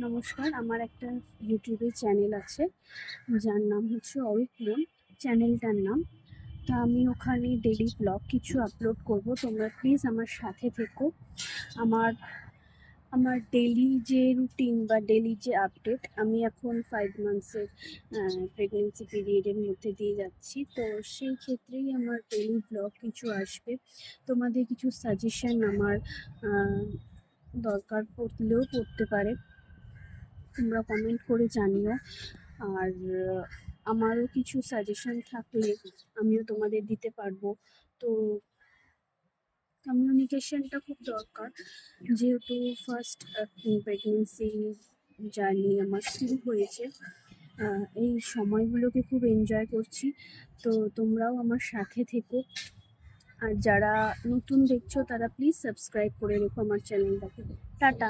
নমস্কার, আমার একটা ইউটিউবে চ্যানেল আছে যার নাম হচ্ছে অরূপ লোন, চ্যানেলটার নাম। তো আমি ওখানে ডেইলি ব্লগ কিছু আপলোড করব, তোমরা প্লিজ আমার সাথে থেকো। আমার আমার ডেইলি যে রুটিন বা ডেইলি যে আপডেট, আমি এখন 5 মান্থসের প্রেগনেন্সি পিরিয়ডের মধ্যে দিয়ে যাচ্ছি। তো সেই ক্ষেত্রেই আমার ডেইলি ব্লগ কিছু আসবে। তোমাদের কিছু সাজেশন আমার দরকার পড়লেও পড়তে পারে, তোমরা কমেন্ট করে জানিও। আর আমারও কিছু সাজেশন থাকলে আমিও তোমাদের দিতে পারবো। তো কমিউনিকেশনটা খুব দরকার, যেহেতু ফার্স্ট প্রেগনেন্সি জার্নি আমার শুরু হয়েছে। এই সময়গুলোকে খুব এনজয় করছি, তো তোমরাও আমার সাথে থেকো। আর যারা নতুন দেখছো তারা প্লিজ সাবস্ক্রাইব করে রেখো আমার চ্যানেলটাকে। টাটা।